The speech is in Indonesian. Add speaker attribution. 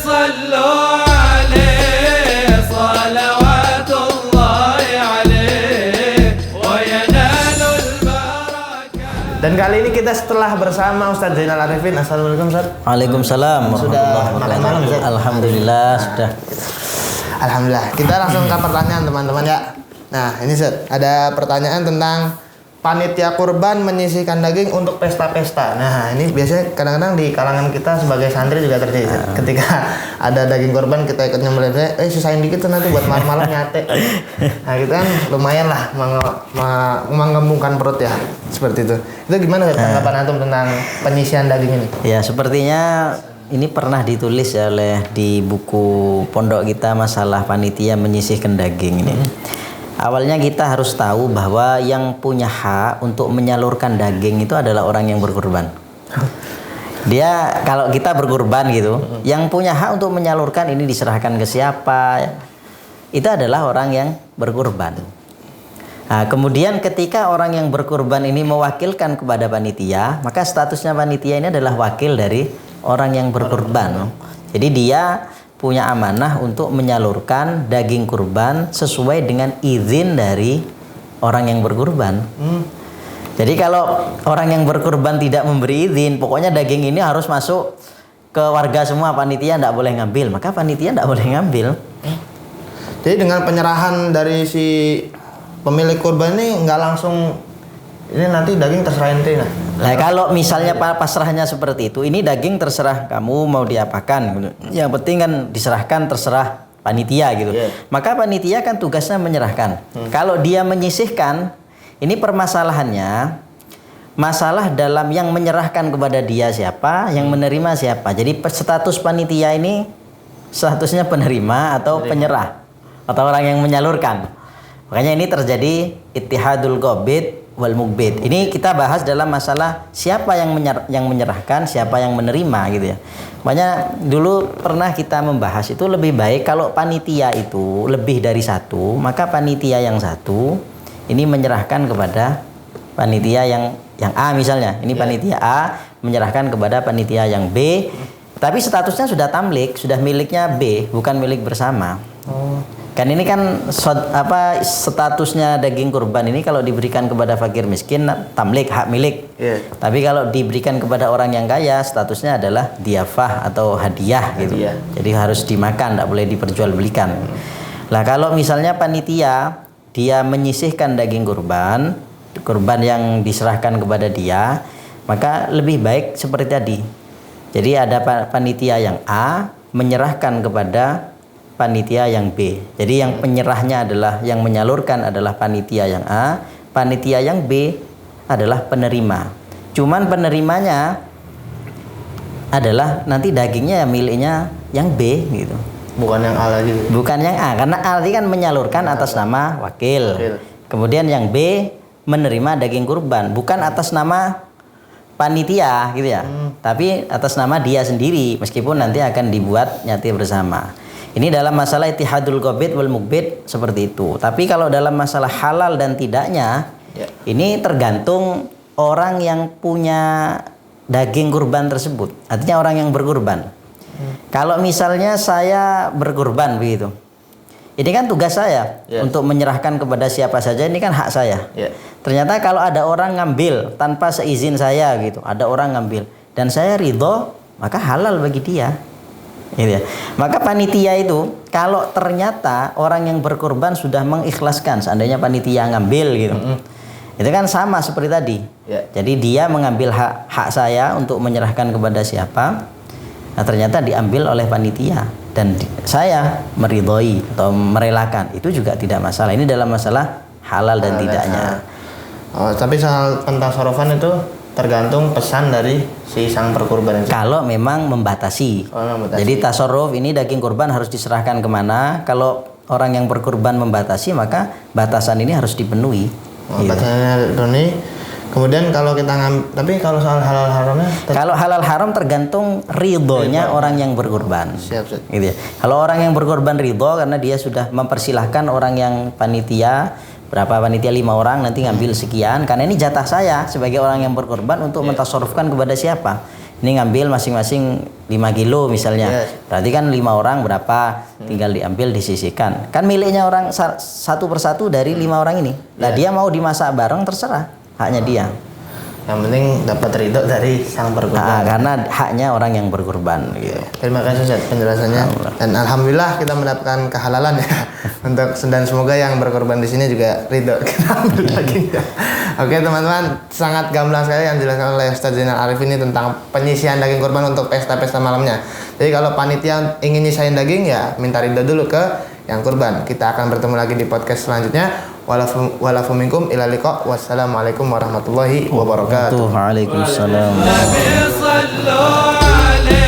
Speaker 1: صلوا عليه صلوات الله عليه وينال البركة.
Speaker 2: Dan kali ini kita setelah bersama Ustadz Zainal Arifin. Assalamualaikum Ustadz.
Speaker 3: Waalaikumsalam.
Speaker 2: Sudah makan malam Ustadz?
Speaker 3: Alhamdulillah sudah.
Speaker 2: Alhamdulillah. Kita langsung ke pertanyaan teman-teman ya. Nah ini Ustadz, ada pertanyaan tentang panitia kurban menyisihkan daging untuk pesta-pesta. Nah ini biasanya kadang-kadang di kalangan kita sebagai santri juga terjadi. Ketika ada daging kurban kita ikut nyembelih, sisain dikit tuh nanti buat malam-malam nyate. Nah kita kan lumayan lah menggembungkan perut ya, seperti itu. Itu gimana tanggapan antum tentang penyisihan daging ini?
Speaker 3: Ya sepertinya ini pernah ditulis ya di buku pondok kita masalah panitia menyisihkan daging ini. Awalnya kita harus tahu bahwa yang punya hak untuk menyalurkan daging itu adalah orang yang berkurban. Dia kalau kita berkurban gitu, yang punya hak untuk menyalurkan ini diserahkan ke siapa? Itu adalah orang yang berkurban. Nah, kemudian ketika orang yang berkurban ini mewakilkan kepada panitia, maka statusnya panitia ini adalah wakil dari orang yang berkurban. Jadi dia punya amanah untuk menyalurkan daging kurban sesuai dengan izin dari orang yang berkurban. Jadi kalau orang yang berkurban tidak memberi izin, pokoknya daging ini harus masuk ke warga semua, panitia tidak boleh ngambil, maka panitia tidak boleh ngambil.
Speaker 2: Jadi dengan penyerahan dari si pemilik kurban ini nggak langsung ini nanti daging terserah ente nah.
Speaker 3: Nah kalau misalnya pasrahnya seperti itu, ini daging terserah kamu mau diapakan. Yang penting kan diserahkan terserah panitia gitu. Maka panitia kan tugasnya menyerahkan. Kalau dia menyisihkan, ini permasalahannya masalah dalam yang menyerahkan kepada dia siapa, yang menerima siapa. Jadi status panitia ini statusnya penerima atau penyerah atau orang yang menyalurkan. Makanya ini terjadi ittihadul qabid wal mugbid. Ini kita bahas dalam masalah siapa yang menyerahkan, siapa yang menerima gitu ya. Makanya dulu pernah kita membahas itu lebih baik kalau panitia itu lebih dari satu, maka panitia yang satu ini menyerahkan kepada panitia yang A misalnya. Ini panitia A menyerahkan kepada panitia yang B, tapi statusnya sudah tamlik, sudah miliknya B, bukan milik bersama. Kan ini kan statusnya daging kurban ini kalau diberikan kepada fakir miskin tamlik, hak milik. Tapi kalau diberikan kepada orang yang kaya statusnya adalah diafah atau hadiah gitu. Jadi harus dimakan, tidak boleh diperjualbelikan. Lah kalau misalnya panitia dia menyisihkan daging kurban yang diserahkan kepada dia, maka lebih baik seperti tadi. Jadi ada panitia yang A menyerahkan kepada panitia yang B. Jadi yang penyerahnya adalah, yang menyalurkan adalah panitia yang A, panitia yang B adalah penerima. Cuman penerimanya adalah nanti dagingnya miliknya yang B gitu.
Speaker 2: Bukan yang A lagi.
Speaker 3: Bukan yang A, karena A kan menyalurkan atas nama wakil. Kemudian yang B menerima daging kurban, bukan atas nama panitia gitu ya. Tapi atas nama dia sendiri, meskipun nanti akan dibuat nyati bersama. Ini dalam masalah ittihadul qabid wal mugbid seperti itu. Tapi kalau dalam masalah halal dan tidaknya, ini tergantung orang yang punya daging kurban tersebut. Artinya orang yang berkurban. Kalau misalnya saya berkurban begitu, ini kan tugas saya untuk menyerahkan kepada siapa saja. Ini kan hak saya. Ternyata kalau ada orang ngambil tanpa seizin saya gitu, ada orang ngambil dan saya ridho, maka halal bagi dia. Gitu ya. Maka panitia itu kalau ternyata orang yang berkorban sudah mengikhlaskan, seandainya panitia ngambil gitu, itu kan sama seperti tadi. Jadi dia mengambil hak saya untuk menyerahkan kepada siapa, nah ternyata diambil oleh panitia dan saya meridhoi atau merelakan, itu juga tidak masalah. Ini dalam masalah halal dan tidaknya.
Speaker 2: Tapi soal pentasarufan itu tergantung pesan dari si sang perkurban itu.
Speaker 3: Kalau memang membatasi. Jadi tasarruf ini daging kurban harus diserahkan kemana. Kalau orang yang berkurban membatasi, maka batasan ini harus dipenuhi.
Speaker 2: Batasannya dipenuhi. Kemudian kalau kita tapi kalau soal halal haramnya?
Speaker 3: Kalau halal haram tergantung ridhonya orang yang berkurban.
Speaker 2: Siap.
Speaker 3: Gitu ya. Kalau orang yang berkurban ridho karena dia sudah mempersilahkan orang yang panitia, berapa panitia 5 orang nanti ngambil sekian, karena ini jatah saya sebagai orang yang berkorban untuk mentasarrufkan kepada siapa. Ini ngambil masing-masing 5 kilo misalnya.
Speaker 2: Yes.
Speaker 3: Berarti kan 5 orang berapa? Tinggal diambil disisihkan. Kan miliknya orang satu persatu dari 5 orang ini. Nah, dia mau dimasak bareng terserah, haknya dia.
Speaker 2: Yang penting dapat ridho dari sang
Speaker 3: Nah,
Speaker 2: berkorban.
Speaker 3: karena haknya orang yang berkorban gitu.
Speaker 2: Terima kasih Ustaz penjelasannya. Dan alhamdulillah kita mendapatkan kehalalan ya untuk dan semoga yang berkorban di sini juga ridho kita ambil dagingnya. Oke teman-teman, sangat gamblang sekali yang dijelaskan oleh Ustaz Zainal Arif ini tentang penyisihan daging kurban untuk pesta-pesta malamnya. Jadi kalau panitia ingin nyisain daging ya minta ridho dulu ke yang kurban. Kita akan bertemu lagi di podcast selanjutnya. Walafu minkum ila liqa. Wassalamualaikum warahmatullahi wabarakatuh.
Speaker 3: Waalaikumsalam.
Speaker 1: النبي صلوا عليه